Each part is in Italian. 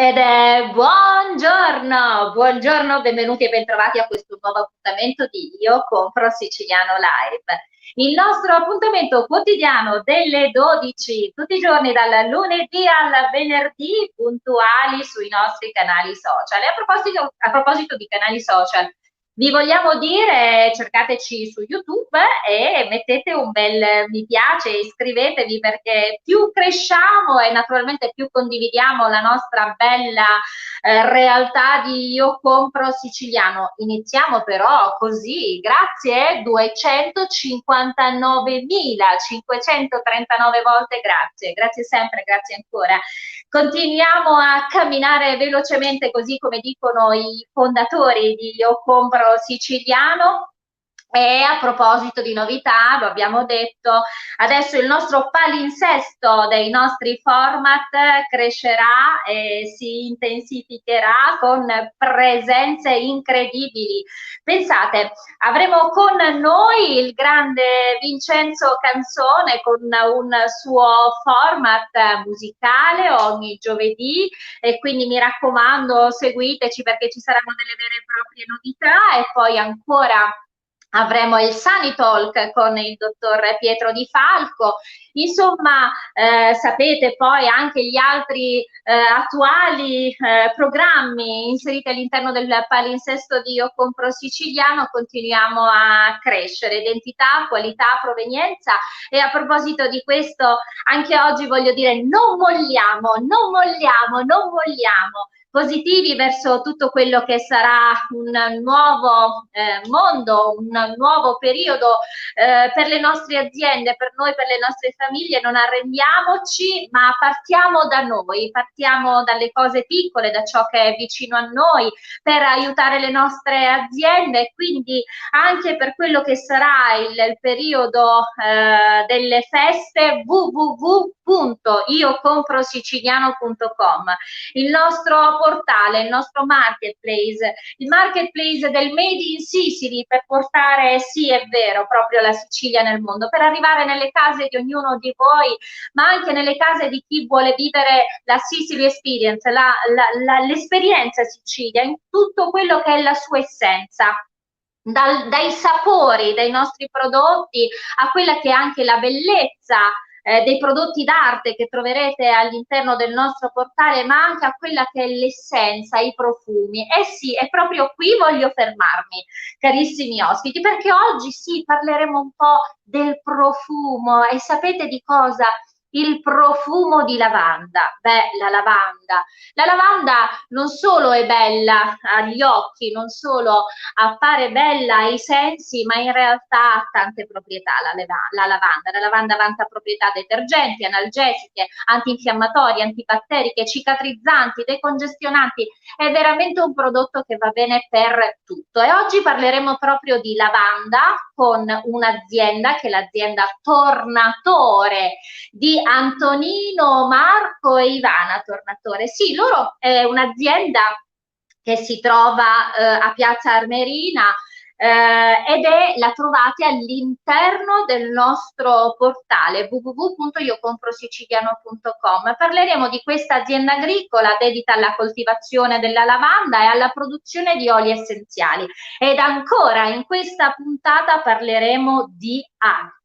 Ed è buongiorno, buongiorno, benvenuti e bentrovati a questo nuovo appuntamento di Io Compro Siciliano Live. Il nostro appuntamento quotidiano delle 12, tutti i giorni dal lunedì al venerdì, puntuali sui nostri canali social. E a proposito di canali social, vi vogliamo dire, cercateci su YouTube e mettete un bel mi piace, iscrivetevi perché più cresciamo e naturalmente più condividiamo la nostra bella realtà di Io Compro Siciliano. Iniziamo però così, grazie 259.539 volte, grazie, grazie sempre, grazie ancora. Continuiamo a camminare velocemente, così come dicono i fondatori di Io Compro Siciliano. E a proposito di novità, lo abbiamo detto, adesso il nostro palinsesto dei nostri format crescerà e si intensificherà con presenze incredibili. Pensate, avremo con noi il grande Vincenzo Canzone con un suo format musicale ogni giovedì, e quindi mi raccomando seguiteci perché ci saranno delle vere e proprie novità. E poi ancora avremo il Sunny Talk con il dottor Pietro Di Falco. Insomma, sapete poi anche gli altri attuali programmi inseriti all'interno del palinsesto di Io Compro Siciliano. Continuiamo a crescere, identità, qualità, provenienza. E a proposito di questo, anche oggi voglio dire non molliamo, non molliamo, non molliamo, positivi verso tutto quello che sarà un nuovo mondo, un nuovo periodo per le nostre aziende, per noi, per le nostre famiglie. Non arrendiamoci, ma partiamo da noi, partiamo dalle cose piccole, da ciò che è vicino a noi, per aiutare le nostre aziende. Quindi anche per quello che sarà il periodo delle feste, www.iocomprosiciliano.com, il nostro portale, il nostro marketplace, il marketplace del Made in Sicily, per portare, sì è vero, proprio la Sicilia nel mondo, per arrivare nelle case di ognuno di voi, ma anche nelle case di chi vuole vivere la Sicily Experience, l'esperienza Sicilia, in tutto quello che è la sua essenza. Dai sapori dei nostri prodotti a quella che è anche la bellezza dei prodotti d'arte che troverete all'interno del nostro portale, ma anche a quella che è l'essenza, i profumi. Eh sì, è proprio qui voglio fermarmi, carissimi ospiti, perché oggi sì, parleremo un po' del profumo. E sapete di cosa? Il profumo di lavanda. Beh, la lavanda non solo è bella agli occhi, non solo appare bella ai sensi, ma in realtà ha tante proprietà la lavanda. La lavanda vanta proprietà detergenti, analgesiche, antinfiammatorie, antibatteriche, cicatrizzanti, decongestionanti. È veramente un prodotto che va bene per tutto. E oggi parleremo proprio di lavanda con un'azienda che è l'azienda Tornatore di Antonino, Marco e Ivana Tornatore. Sì, loro è un'azienda che si trova a Piazza Armerina, la trovate all'interno del nostro portale www.iocomprosiciliano.com. Parleremo di questa azienda agricola dedita alla coltivazione della lavanda e alla produzione di oli essenziali. Ed ancora in questa puntata parleremo di arte.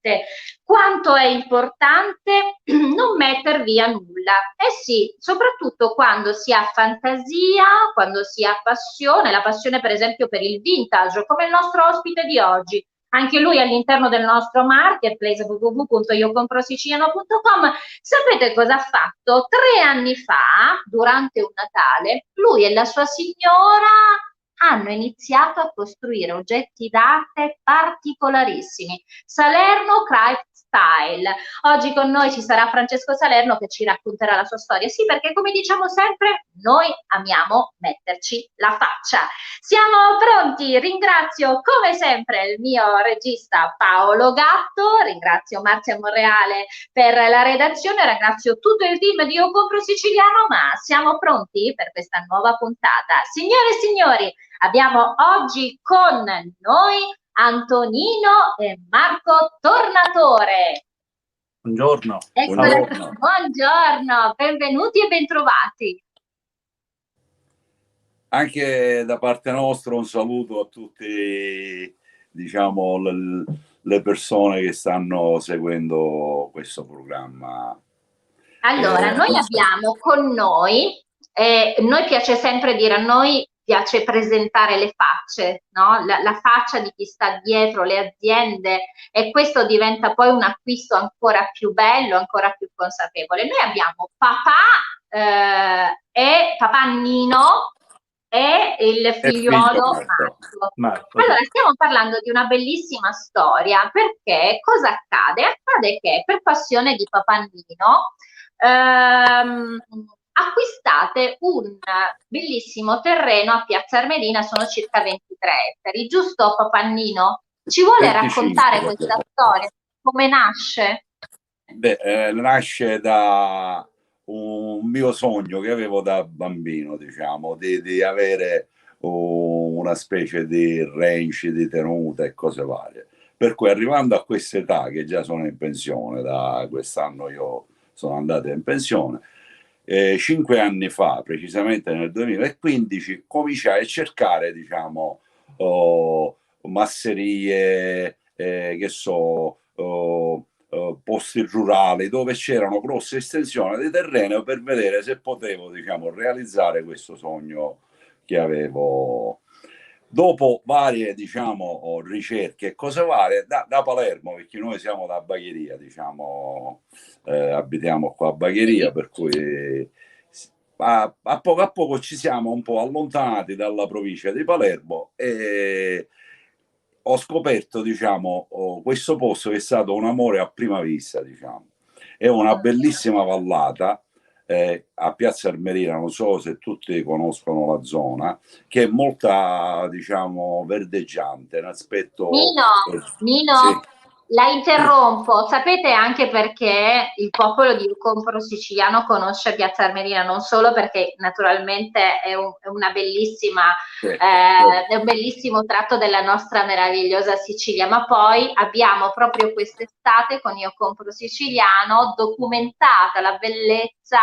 Quanto è importante non metter via nulla. Eh sì, soprattutto quando si ha fantasia, quando si ha passione, la passione per esempio per il vintage, come il nostro ospite di oggi. Anche lui all'interno del nostro marketplace www.iocomprosiciliano.com. Sapete cosa ha fatto? 3 anni fa, durante un Natale, lui e la sua signora hanno iniziato a costruire oggetti d'arte particolarissimi. Salerno Craft Style. Oggi con noi ci sarà Francesco Salerno che ci racconterà la sua storia. Sì, perché come diciamo sempre, noi amiamo metterci la faccia. Siamo pronti? Ringrazio come sempre il mio regista Paolo Gatto, ringrazio Marzia Monreale per la redazione, ringrazio tutto il team di Io Compro Siciliano, ma siamo pronti per questa nuova puntata. Signore e signori, abbiamo oggi con noi Antonino e Marco Tornatore. Buongiorno. Eccola, buongiorno, benvenuti e bentrovati. anche da parte nostra un saluto a tutti, diciamo, le persone che stanno seguendo questo programma. Allora, noi abbiamo con noi piace sempre dire, a noi piace presentare le facce, no? La faccia di chi sta dietro le aziende, e questo diventa poi un acquisto ancora più bello, ancora più consapevole. Noi abbiamo papà Nino e il E figlio figliuolo Marco. Marco. Allora, stiamo parlando di una bellissima storia, perché cosa accade? Accade che per passione di papà Nino acquistate un bellissimo terreno a Piazza Armerina, sono circa 23 ettari, giusto papà Nino? Ci vuole 25. raccontare questa storia? Come nasce? Beh, nasce da un mio sogno che avevo da bambino, diciamo, di avere una specie di ranch di tenuta e cose varie. Per cui arrivando a questa età, che già sono in pensione, da quest'anno io sono andato in pensione, 5 anni fa, precisamente nel 2015, cominciai a cercare, diciamo, masserie, che so, posti rurali dove c'erano grosse estensioni di terreno per vedere se potevo, diciamo, realizzare questo sogno che avevo. Dopo varie, diciamo, ricerche e cose varie, da Palermo, perché noi siamo da Bagheria, diciamo, abitiamo qua a Bagheria, per cui a poco ci siamo un po' allontanati dalla provincia di Palermo e ho scoperto, diciamo, questo posto che è stato un amore a prima vista, diciamo. È una bellissima vallata a Piazza Armerina, non so se tutti conoscono la zona, che è molta, diciamo, verdeggiante, un aspetto... Nino, sì. la interrompo. Sapete anche perché il popolo di Ucompro siciliano conosce Piazza Armerina, non solo perché naturalmente è una bellissima, è un bellissimo tratto della nostra meravigliosa Sicilia, ma poi abbiamo proprio quest'estate con Io Compro Siciliano documentata la bellezza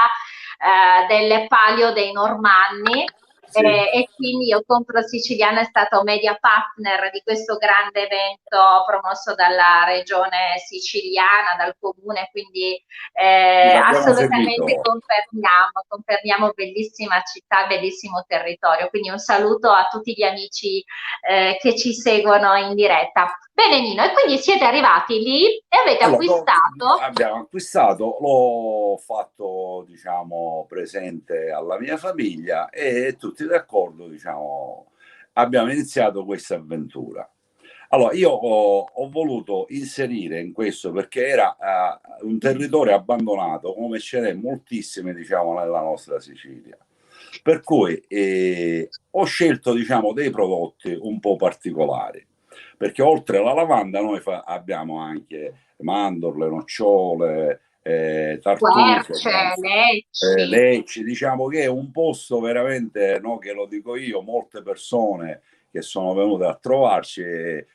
del Palio dei Normanni. Sì. E quindi Io Compro Siciliano è stato media partner di questo grande evento promosso dalla regione siciliana, dal comune, quindi assolutamente confermiamo bellissima città, bellissimo territorio. Quindi un saluto a tutti gli amici che ci seguono in diretta. Bene Nino, e quindi siete arrivati lì e avete acquistato? Abbiamo acquistato, l'ho fatto, diciamo, presente alla mia famiglia e tutti d'accordo, diciamo, abbiamo iniziato questa avventura. Allora, io ho voluto inserire in questo perché era un territorio abbandonato, come ce n'è moltissime, diciamo, nella nostra Sicilia. Per cui ho scelto, diciamo, dei prodotti un po' particolari, perché oltre alla lavanda noi abbiamo anche mandorle, nocciole, tartufe, lecci, diciamo che è un posto veramente, no, che lo dico io, molte persone che sono venute a trovarci,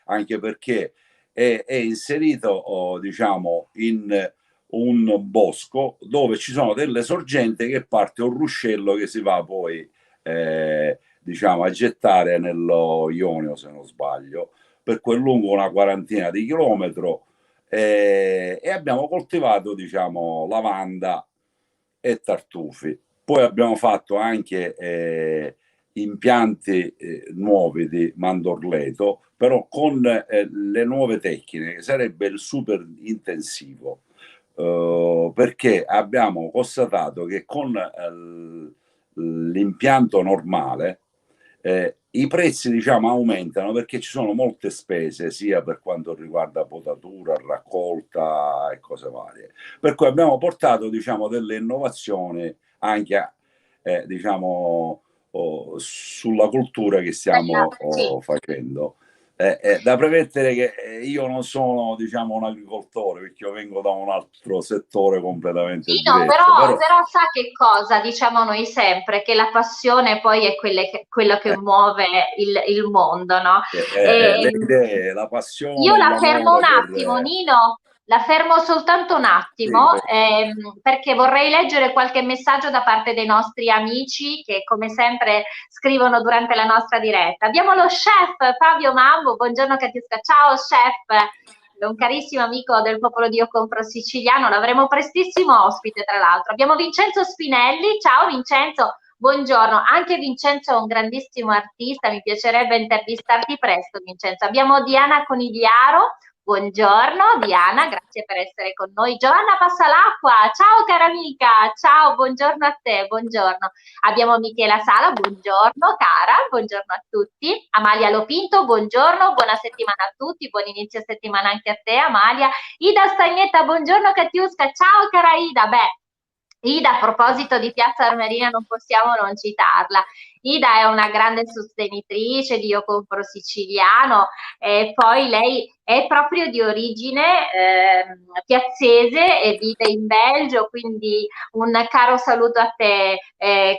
anche perché è inserito, diciamo, in un bosco dove ci sono delle sorgenti che parte un ruscello che si va poi, diciamo, a gettare nello Ionio, se non sbaglio, per quel lungo una quarantina di chilometri, e abbiamo coltivato, diciamo, lavanda e tartufi. Poi abbiamo fatto anche impianti nuovi di mandorleto, però con le nuove tecniche, che sarebbe il super intensivo, perché abbiamo constatato che con l'impianto normale i prezzi, diciamo, aumentano perché ci sono molte spese sia per quanto riguarda potatura, raccolta e cose varie, per cui abbiamo portato, diciamo, delle innovazioni anche diciamo, sulla cultura che stiamo facendo. Da premettere che io non sono, diciamo, un agricoltore, perché io vengo da un altro settore completamente diverso. Però sa che cosa diciamo noi sempre, che la passione poi è quello che muove il mondo, no? Le idee, la passione. Io la fermo un attimo, Nino. La fermo soltanto un Sì, attimo, perché vorrei leggere qualche messaggio da parte dei nostri amici che, come sempre, scrivono durante la nostra diretta. Abbiamo lo chef Fabio Mambo, buongiorno Katiuska, ciao chef, è un carissimo amico del popolo di Io Compro Siciliano, l'avremo prestissimo ospite tra l'altro. Abbiamo Vincenzo Spinelli, ciao Vincenzo, buongiorno, anche Vincenzo è un grandissimo artista, mi piacerebbe intervistarti presto Vincenzo. Abbiamo Diana Conigliaro, buongiorno Diana, grazie per essere con noi. Giovanna Passalacqua, ciao cara amica, ciao, buongiorno a te, buongiorno. Abbiamo Michela Sala, buongiorno cara, buongiorno a tutti. Amalia Lopinto, buongiorno, buona settimana a tutti, buon inizio settimana anche a te Amalia. Ida Stagnetta, buongiorno Katiuska, ciao cara Ida, beh, Ida, a proposito di Piazza Armerina, non possiamo non citarla. Ida è una grande sostenitrice di Io Compro Siciliano, e poi lei è proprio di origine piazzese e vive in Belgio, quindi un caro saluto a te,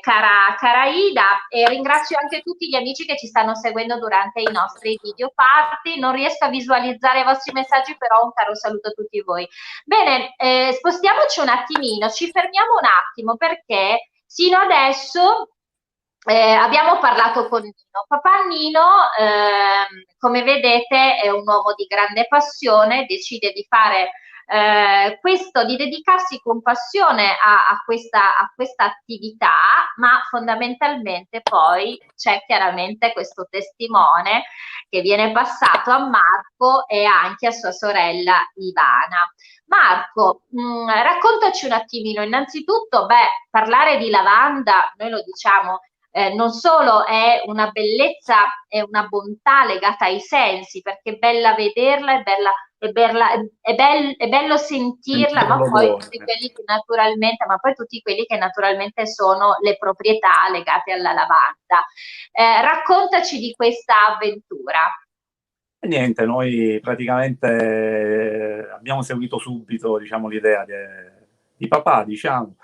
cara Ida, e ringrazio anche tutti gli amici che ci stanno seguendo durante i nostri video party. Non riesco a visualizzare i vostri messaggi, però un caro saluto a tutti voi. Bene, spostiamoci un attimino, ci fermiamo un attimo perché sino adesso abbiamo parlato con Nino. Papà Nino, come vedete, è un uomo di grande passione, decide di fare questo, di dedicarsi con passione a questa attività, ma fondamentalmente poi c'è chiaramente questo testimone che viene passato a Marco e anche a sua sorella Ivana. Marco, raccontaci un attimino, innanzitutto, parlare di lavanda, noi lo diciamo, non solo è una bellezza e una bontà legata ai sensi, perché è bella vederla, è bello sentirla, ma poi tutti quelli che naturalmente, sono le proprietà legate alla lavanda. Raccontaci di questa avventura. E niente, noi praticamente abbiamo seguito subito, diciamo, l'idea di papà, diciamo,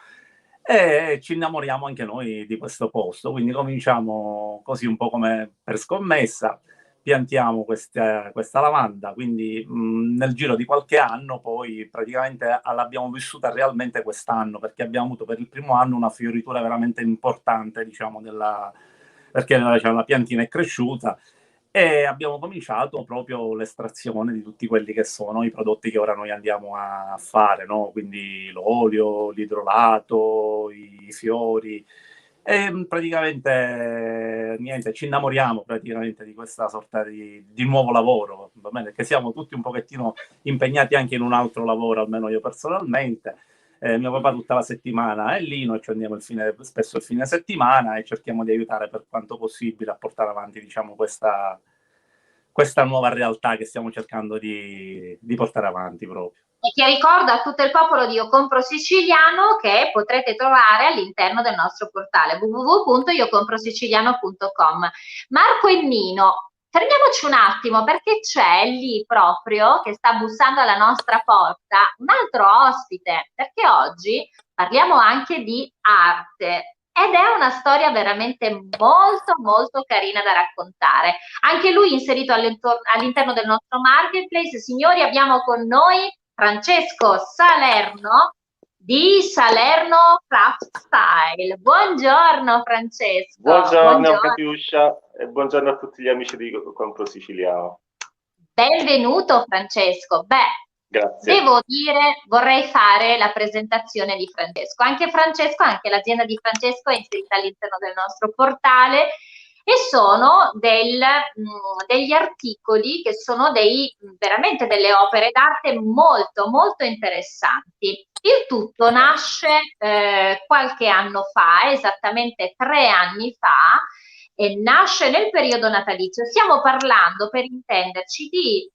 e ci innamoriamo anche noi di questo posto, quindi cominciamo così un po' come per scommessa, piantiamo questa lavanda, quindi nel giro di qualche anno poi praticamente l'abbiamo vissuta realmente quest'anno, perché abbiamo avuto per il primo anno una fioritura veramente importante, diciamo, perché diciamo, la piantina è cresciuta e abbiamo cominciato proprio l'estrazione di tutti quelli che sono i prodotti che ora noi andiamo a fare, no? Quindi l'olio, l'idrolato, i fiori. E praticamente niente, ci innamoriamo praticamente di questa sorta di nuovo lavoro, va bene? Perché siamo tutti un pochettino impegnati anche in un altro lavoro, almeno io personalmente. Mio papà tutta la settimana è lì, noi ci andiamo spesso il fine settimana e cerchiamo di aiutare per quanto possibile a portare avanti, diciamo, questa nuova realtà che stiamo cercando di portare avanti proprio. E che ricordo a tutto il popolo di Io Compro Siciliano che potrete trovare all'interno del nostro portale www.iocomprosiciliano.com. Marco e Nino, fermiamoci un attimo perché c'è lì proprio, che sta bussando alla nostra porta, un altro ospite, perché oggi parliamo anche di arte. Ed è una storia veramente molto molto carina da raccontare. Anche lui inserito all'interno del nostro marketplace. Signori, abbiamo con noi Francesco Salerno di Salerno Craft Style. Buongiorno Francesco. Buongiorno Katiuscia e buongiorno a tutti gli amici di Compro Siciliano. Benvenuto Francesco. Grazie. Devo dire, vorrei fare la presentazione di Francesco. Anche l'azienda di Francesco è inserita all'interno del nostro portale e sono degli articoli che sono veramente delle opere d'arte molto molto interessanti. Il tutto nasce qualche anno fa, esattamente 3 anni fa, e nasce nel periodo natalizio. Stiamo parlando, per intenderci, di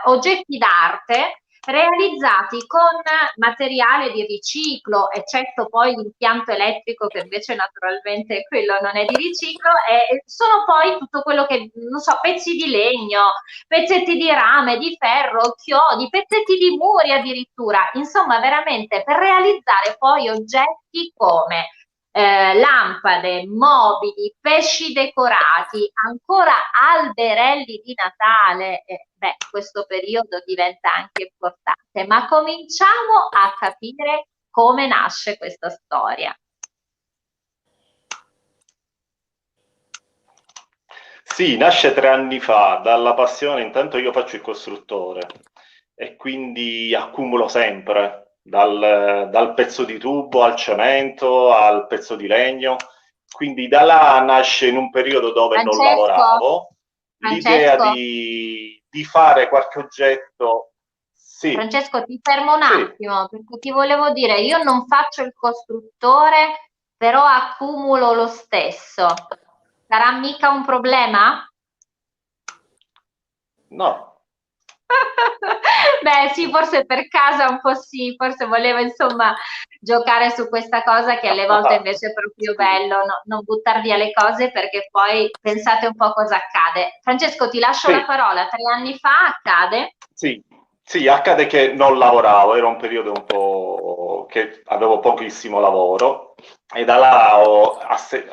oggetti d'arte realizzati con materiale di riciclo, eccetto poi l'impianto elettrico che invece naturalmente quello non è di riciclo, e sono poi tutto quello che, non so, pezzi di legno, pezzetti di rame, di ferro, chiodi, pezzetti di muri addirittura, insomma veramente per realizzare poi oggetti come lampade, mobili, pesci decorati, ancora alberelli di Natale. Beh, questo periodo diventa anche importante, ma cominciamo a capire come nasce questa storia. Sì, nasce 3 anni fa dalla passione. Intanto io faccio il costruttore e quindi accumulo sempre dal pezzo di tubo al cemento al pezzo di legno. Quindi da là nasce, in un periodo dove non lavoravo, l'idea di fare qualche oggetto. Sì. Francesco, ti fermo un attimo, perché ti volevo dire, io non faccio il costruttore, però accumulo lo stesso. Sarà mica un problema? No. Beh, sì, forse per casa un po' sì, forse volevo insomma giocare su questa cosa che alle volte invece è proprio bello, non buttar via le cose, perché poi pensate un po' cosa accade. Francesco, ti lascio la parola. 3 anni fa accade? Sì, accade che non lavoravo, era un periodo un po' che avevo pochissimo lavoro e da là,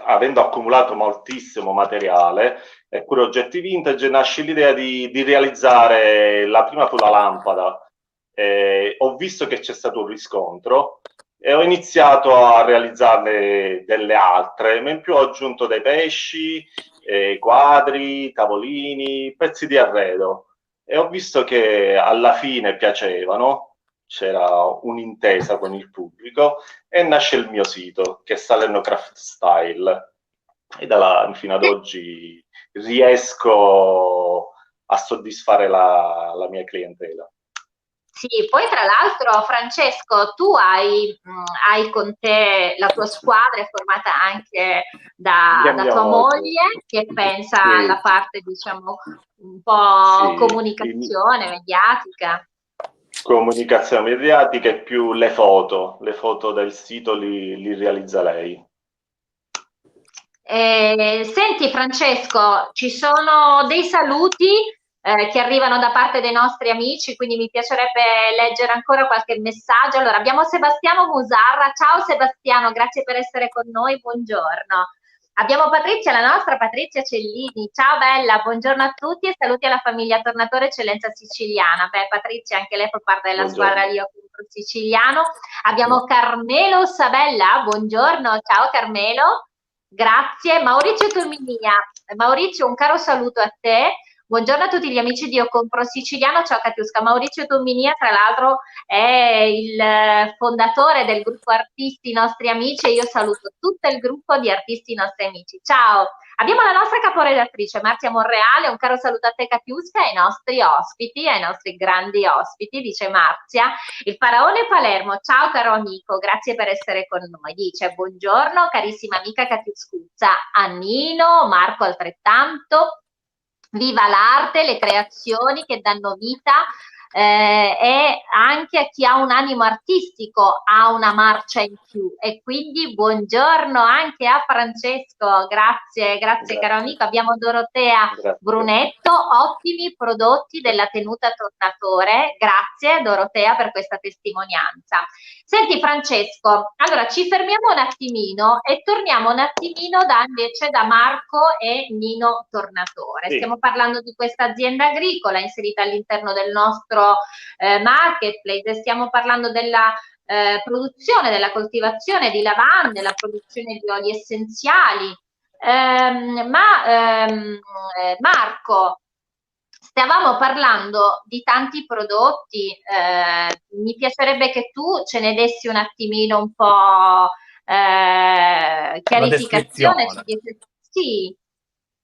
avendo accumulato moltissimo materiale e pure oggetti vintage, nasce l'idea di realizzare la prima fu la lampada. Ho visto che c'è stato un riscontro e ho iniziato a realizzarne delle altre, ma in più ho aggiunto dei pesci, quadri, tavolini, pezzi di arredo. E ho visto che alla fine piacevano, c'era un'intesa con il pubblico e nasce il mio sito, che è Salerno Craft Style. E da là fino ad oggi riesco a soddisfare la mia clientela. Sì, poi tra l'altro Francesco, tu hai con te, la tua squadra è formata anche da tua moglie, che pensa alla parte, diciamo, un po' comunicazione mediatica. Comunicazione mediatica e più le foto del sito li realizza lei. Senti Francesco, ci sono dei saluti che arrivano da parte dei nostri amici, quindi mi piacerebbe leggere ancora qualche messaggio. Allora, abbiamo Sebastiano Musarra. Ciao Sebastiano, grazie per essere con noi, buongiorno. Abbiamo Patrizia, la nostra Patrizia Cellini. Ciao bella, buongiorno a tutti e saluti alla famiglia Tornatore Eccellenza Siciliana. Beh, Patrizia, anche lei fa parte della squadra di Occumpro Siciliano. Abbiamo Carmelo Sabella, buongiorno, ciao Carmelo. Grazie. Maurizio Turminia. Maurizio, un caro saluto a te. Buongiorno a tutti gli amici di Io Compro Siciliano, ciao Catiusca. Maurizio Turminia, tra l'altro, è il fondatore del gruppo Artisti Nostri Amici e io saluto tutto il gruppo di Artisti Nostri Amici. Ciao! Abbiamo la nostra caporedattrice Marzia Monreale, un caro saluto a te Catiusca e ai nostri ospiti, ai nostri grandi ospiti, dice Marzia. Il Faraone Palermo, ciao caro amico, grazie per essere con noi. Dice buongiorno carissima amica Catiuscuzza, a Nino, Marco altrettanto. Viva l'arte, le creazioni che danno vita e anche a chi ha un animo artistico ha una marcia in più. E quindi buongiorno anche a Francesco, grazie caro amico. Abbiamo Dorotea Brunetto, ottimi prodotti della tenuta Tornatore. Grazie Dorotea per questa testimonianza. Senti Francesco, allora ci fermiamo un attimino e torniamo un attimino invece da Marco e Nino Tornatore. Stiamo parlando di questa azienda agricola inserita all'interno del nostro marketplace, stiamo parlando della produzione, della coltivazione di lavande, la produzione di oli essenziali. Marco, stavamo parlando di tanti prodotti, mi piacerebbe che tu ce ne dessi un attimino un po' chiarificazione. Sì.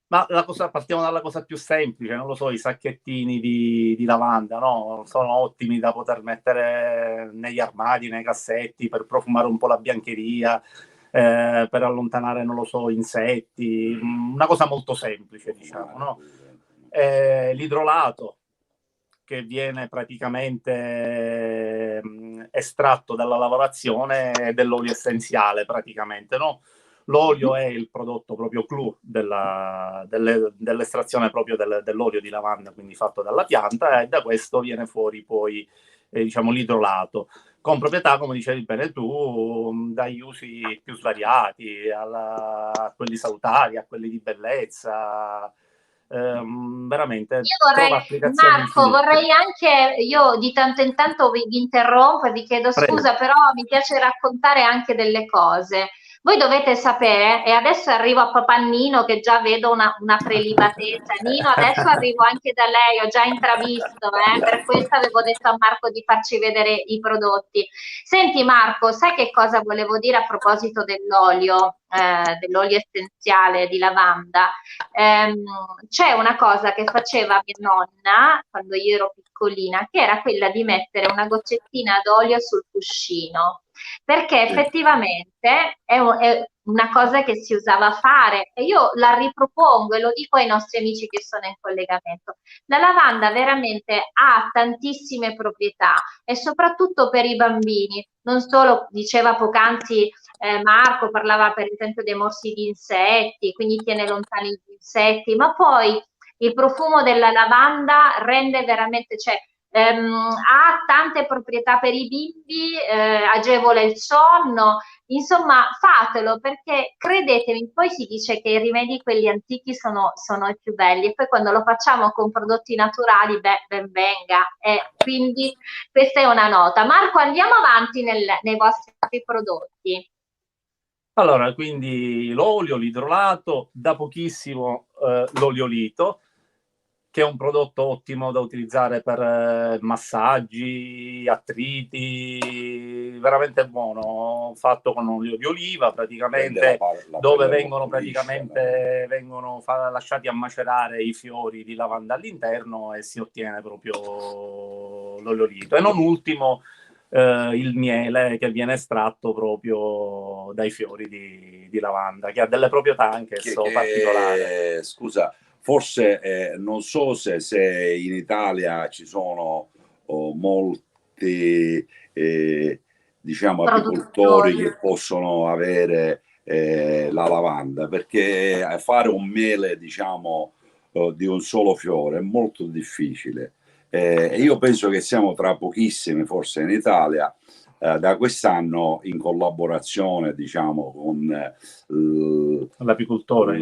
Ma partiamo dalla cosa più semplice, non lo so, i sacchettini di lavanda, no? Sono ottimi da poter mettere negli armadi, nei cassetti, per profumare un po' la biancheria, per allontanare, non lo so, insetti, una cosa molto semplice, diciamo, no? L'idrolato, che viene praticamente estratto dalla lavorazione dell'olio essenziale, praticamente, no? L'olio è il prodotto proprio clou dell'estrazione proprio dell'olio di lavanda, quindi fatto dalla pianta, e da questo viene fuori poi diciamo l'idrolato, con proprietà, come dicevi bene tu, dagli usi più svariati, a quelli salutari, a quelli di bellezza, veramente Io vorrei, trova applicazioni Marco, infinite. vorrei anche, io di tanto in tanto vi interrompo e vi chiedo Prego. scusa, però mi piace raccontare anche delle cose. Voi dovete sapere, e adesso arrivo a papà Nino, che già vedo una prelibatezza. Nino, adesso arrivo anche da lei, ho già intravisto, per questo avevo detto a Marco di farci vedere i prodotti. Senti Marco, sai che cosa volevo dire a proposito dell'olio essenziale di lavanda? C'è una cosa che faceva mia nonna quando io ero piccolina, che era quella di mettere una goccettina d'olio sul cuscino, perché effettivamente è una cosa che si usava a fare e io la ripropongo e lo dico ai nostri amici che sono in collegamento. La lavanda veramente ha tantissime proprietà e soprattutto per i bambini, non solo, diceva poc'anzi Marco, parlava per esempio dei morsi di insetti, quindi tiene lontani gli insetti, ma poi il profumo della lavanda rende veramente, cioè, ha tante proprietà per i bimbi, agevola il sonno, insomma fatelo perché credetemi, poi si dice che i rimedi quelli antichi sono i più belli e poi quando lo facciamo con prodotti naturali, beh, ben venga. Quindi questa è una nota. Marco, andiamo avanti nei vostri prodotti. Allora, quindi l'olio, l'idrolato, da pochissimo l'oliolito, che è un prodotto ottimo da utilizzare per massaggi, attriti, veramente buono, fatto con olio di oliva praticamente, dove vengono praticamente lasciati a macerare i fiori di lavanda all'interno e si ottiene proprio l'oliolito. E non ultimo il miele che viene estratto proprio dai fiori di lavanda, che ha delle proprietà anche particolari. Scusa, forse non so se in Italia ci sono molti diciamo apicoltori che possono avere la lavanda, perché fare un miele diciamo di un solo fiore è molto difficile. Io penso che siamo tra pochissimi forse in Italia da quest'anno in collaborazione diciamo con l'apicoltore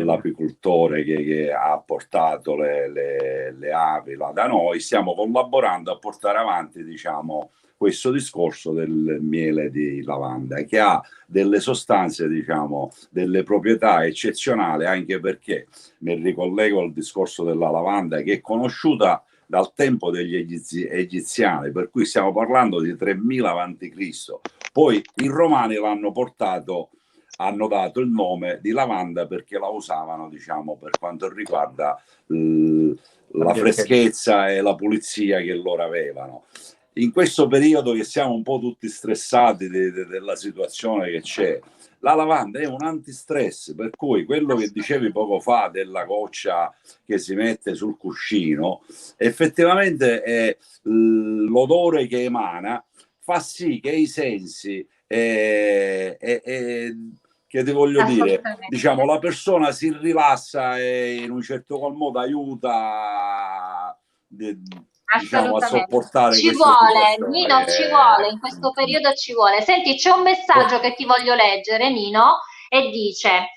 che ha portato le api là da noi. Stiamo collaborando a portare avanti diciamo questo discorso del miele di lavanda, che ha delle sostanze, diciamo, delle proprietà eccezionali, anche perché mi ricollego al discorso della lavanda, che è conosciuta dal tempo degli egiziani, per cui stiamo parlando di 3000 a.C. Poi i romani l'hanno portato, hanno dato il nome di lavanda perché la usavano, diciamo, per quanto riguarda la freschezza e la pulizia che loro avevano. In questo periodo che siamo un po' tutti stressati della situazione che c'è, la lavanda è un antistress, per cui quello che dicevi poco fa della goccia che si mette sul cuscino, effettivamente è l'odore che emana fa sì che i sensi che ti voglio dire, diciamo, la persona si rilassa e in un certo qual modo aiuta diciamo, a sopportare ci vuole, Nino, ci vuole, in questo periodo ci vuole. Senti, c'è un messaggio che ti voglio leggere, Nino, e dice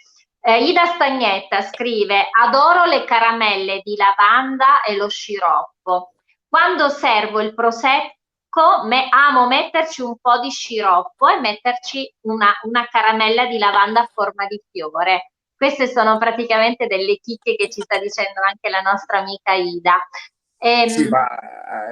Ida Stagnetta scrive: adoro le caramelle di lavanda e lo sciroppo. Quando servo il prosecco amo metterci un po' di sciroppo e metterci una caramella di lavanda a forma di fiore. Queste sono praticamente delle chicche che ci sta dicendo anche la nostra amica Ida. Sì, ma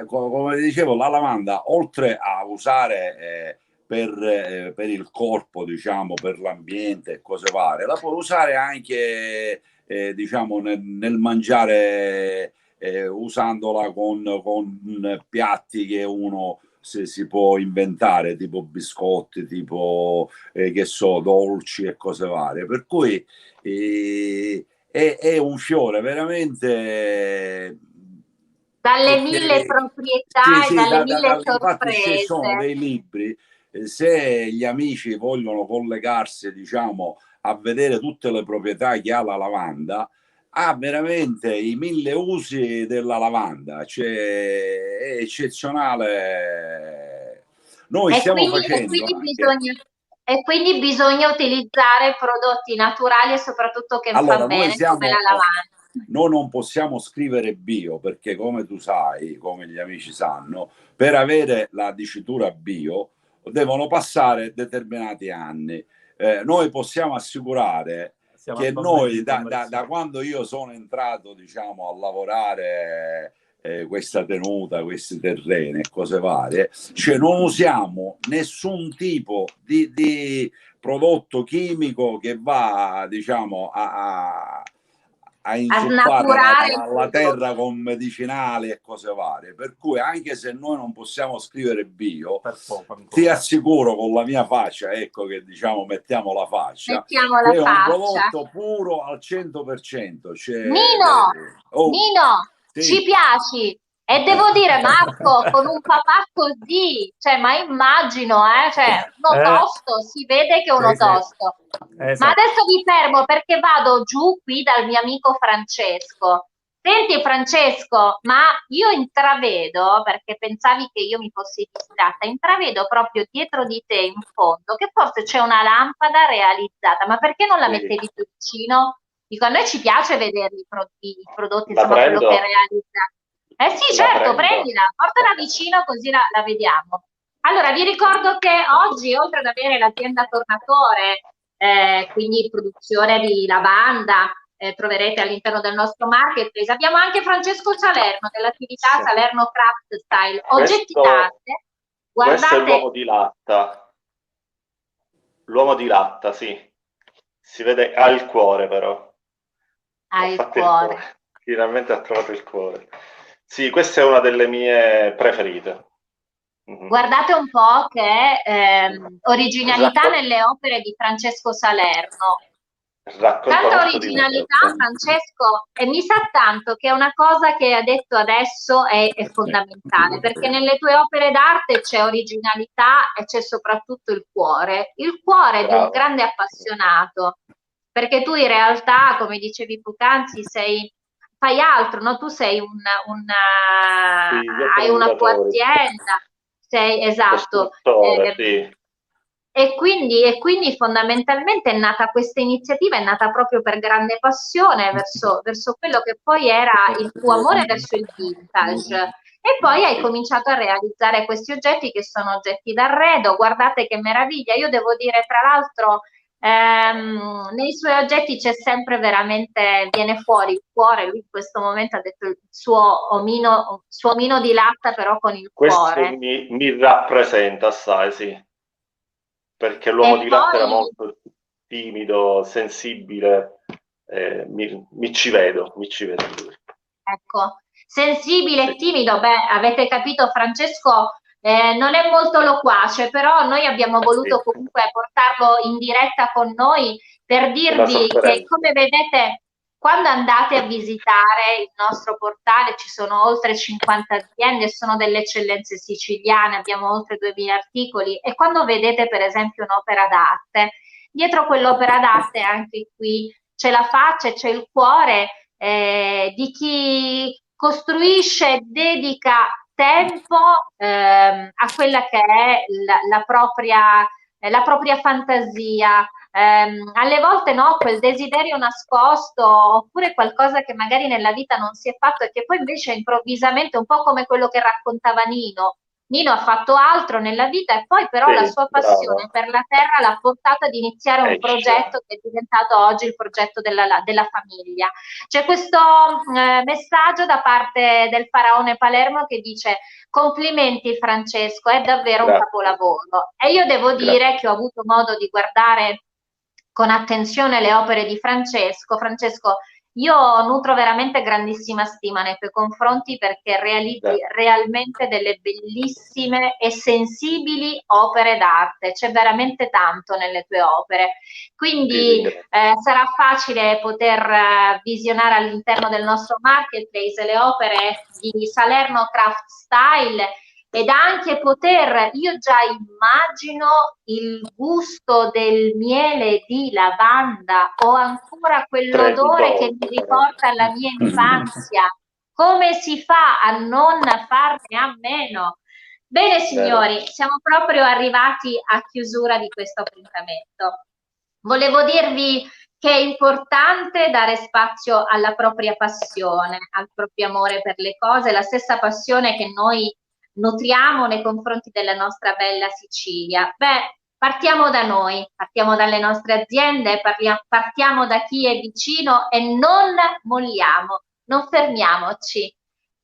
come dicevo, la lavanda, oltre a usare per il corpo, diciamo, per l'ambiente e cose varie, la puoi usare anche, diciamo, nel mangiare, usandola con piatti che uno si può inventare, tipo biscotti, tipo, che so, dolci e cose varie. Per cui è un fiore veramente... dalle mille proprietà sì, e dalle mille infatti ci sono sorprese. dei libri, se gli amici vogliono collegarsi, diciamo, a vedere tutte le proprietà che ha la lavanda, ha veramente i 1000 usi della lavanda, cioè è eccezionale. Noi stiamo facendo e quindi bisogna utilizzare prodotti naturali e soprattutto che allora, fa bene, come la lavanda. Noi non possiamo scrivere bio perché, come tu sai, come gli amici sanno, per avere la dicitura bio devono passare determinati anni. Noi possiamo assicurare che noi da quando io sono entrato, diciamo, a lavorare questa tenuta, questi terreni e cose varie, cioè non usiamo nessun tipo di prodotto chimico che va, diciamo, a inzuppare la terra con medicinali e cose varie, per cui anche se noi non possiamo scrivere bio, ti assicuro con la mia faccia, ecco che diciamo mettiamo la faccia, che è un prodotto puro al 100%. Nino, sì. Ci piaci? E devo dire, Marco, con un papà così, cioè, ma immagino, cioè, uno tosto, si vede che è uno tosto. Esatto. Ma adesso vi fermo perché vado giù qui dal mio amico Francesco. Senti Francesco, ma io intravedo, perché pensavi che io mi fossi distratta, intravedo proprio dietro di te in fondo che forse c'è una lampada realizzata, ma perché non la mettevi più vicino? Dico, a noi ci piace vedere i prodotti, insomma, quello che è realizzato. Sì, certo, prendila, portala vicino così la vediamo. Allora, vi ricordo che oggi, oltre ad avere l'azienda Tornatore, quindi produzione di lavanda, troverete all'interno del nostro marketplace, abbiamo anche Francesco Salerno dell'attività Salerno Craft Style, oggetti d'arte. Questo è l'uomo di latta. L'uomo di latta, sì. Si vede, ha il cuore però. Ha il cuore. Finalmente ha trovato il cuore. Sì, questa è una delle mie preferite. Guardate un po' che originalità nelle opere di Francesco Salerno. Tanta originalità, Francesco, e mi sa tanto che è una cosa che ha detto adesso è fondamentale, perché nelle tue opere d'arte c'è originalità e c'è soprattutto il cuore di un grande appassionato, perché tu in realtà, come dicevi poc'anzi, fai altro, no? Tu sei hai una tua azienda, esatto. E quindi fondamentalmente è nata questa iniziativa, è nata proprio per grande passione verso quello che poi era il tuo amore verso il vintage. E poi hai cominciato a realizzare questi oggetti che sono oggetti d'arredo. Guardate che meraviglia, io devo dire tra l'altro nei suoi oggetti c'è sempre veramente, viene fuori il cuore. Lui in questo momento ha detto il suo omino di latta però con il cuore. Questo mi rappresenta assai, sì. Perché l'uomo di latta era molto timido, sensibile, mi ci vedo. Ecco, sensibile e timido, avete capito, Francesco non è molto loquace, però noi abbiamo voluto comunque portarlo in diretta con noi per dirvi che, come vedete, quando andate a visitare il nostro portale ci sono oltre 50 aziende, sono delle eccellenze siciliane, abbiamo oltre 2000 articoli, e quando vedete per esempio un'opera d'arte, dietro quell'opera d'arte anche qui c'è la faccia e c'è il cuore di chi costruisce, dedica tempo a quella che è la propria fantasia, alle volte no, quel desiderio nascosto, oppure qualcosa che magari nella vita non si è fatto e che poi invece improvvisamente, un po' come quello che raccontava Nino ha fatto altro nella vita e poi però la sua passione per la terra l'ha portata ad iniziare un progetto che è diventato oggi il progetto della famiglia. C'è questo messaggio da parte del Faraone Palermo che dice: complimenti Francesco, è davvero un capolavoro. E io devo dire che ho avuto modo di guardare con attenzione le opere di Francesco. Francesco, io nutro veramente grandissima stima nei tuoi confronti perché realizzi realmente delle bellissime e sensibili opere d'arte, c'è veramente tanto nelle tue opere, quindi sarà facile poter visionare all'interno del nostro marketplace le opere di Salerno Craft Style. ed anche poter, io già immagino il gusto del miele di lavanda, ho ancora quell'odore che mi riporta alla mia infanzia. Come si fa a non farne a meno? Bene signori, siamo proprio arrivati a chiusura di questo appuntamento. Volevo dirvi che è importante dare spazio alla propria passione, al proprio amore per le cose, la stessa passione che noi nutriamo nei confronti della nostra bella Sicilia. Beh, partiamo da noi, partiamo dalle nostre aziende, partiamo da chi è vicino e non molliamo, non fermiamoci.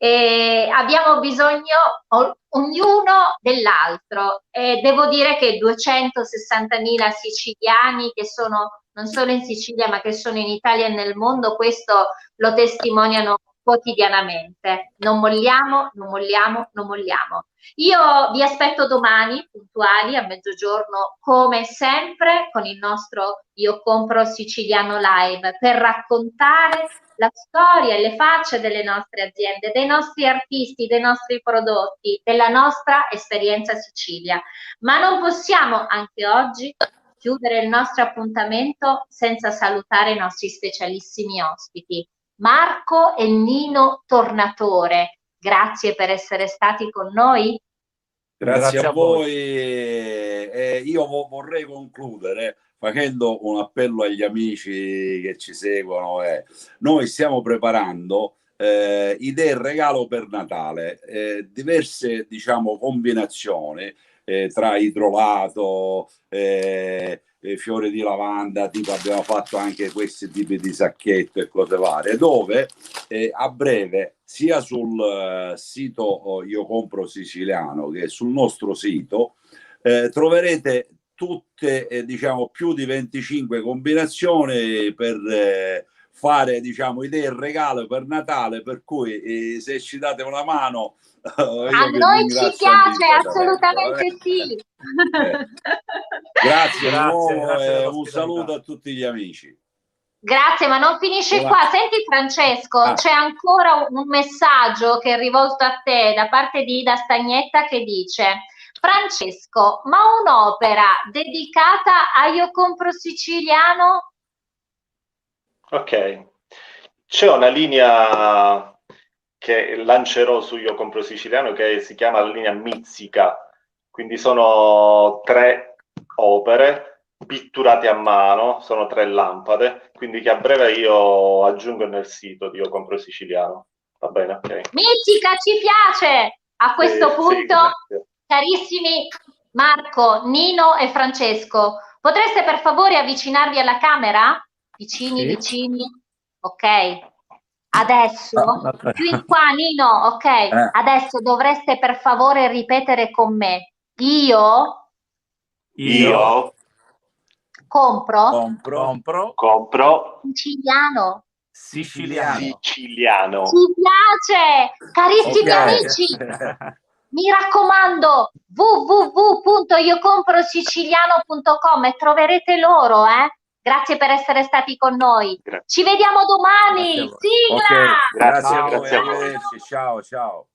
Abbiamo bisogno ognuno dell'altro e devo dire che 260.000 siciliani che sono non solo in Sicilia ma che sono in Italia e nel mondo questo lo testimoniano quotidianamente. Non molliamo, non molliamo, non molliamo. Io vi aspetto domani puntuali a mezzogiorno come sempre con il nostro Io Compro Siciliano Live per raccontare la storia e le facce delle nostre aziende, dei nostri artisti, dei nostri prodotti, della nostra esperienza Sicilia. Ma non possiamo anche oggi chiudere il nostro appuntamento senza salutare i nostri specialissimi ospiti. Marco e Nino Tornatore, grazie per essere stati con noi. Grazie a voi. Io vorrei concludere facendo un appello agli amici che ci seguono. Noi stiamo preparando idee regalo per Natale, diverse diciamo combinazioni tra idrolato, fiori di lavanda, tipo abbiamo fatto anche questi tipi di sacchetto e cose varie, dove a breve sia sul sito Io Compro Siciliano che sul nostro sito troverete tutte diciamo più di 25 combinazioni per fare diciamo idee e regalo per Natale, per cui se ci date una mano a noi ci piace, assolutamente sì. Grazie di nuovo e un saluto a tutti gli amici. Grazie, ma non finisce qua. Senti Francesco, c'è ancora un messaggio che è rivolto a te da parte di Ida Stagnetta che dice: Francesco, ma un'opera dedicata a Io Compro Siciliano? Ok, c'è una linea che lancerò su Io Compro Siciliano che si chiama la linea Mizzica, quindi sono 3 opere pitturate a mano, sono 3 lampade, quindi che a breve io aggiungo nel sito di Io Compro Siciliano. Va bene, ok. Mizzica, ci piace! A questo punto, sì, carissimi Marco, Nino e Francesco, potreste per favore avvicinarvi alla camera? Vicini, vicini, ok. Adesso, più qua Nino, ok. Adesso dovreste per favore ripetere con me. Io compro siciliano. Ci piace, carissimi amici. Mi raccomando, www.iocomprosiciliano.com e troverete loro, Grazie per essere stati con noi. Ci vediamo domani. Sigla! Grazie a voi. Ciao, ciao.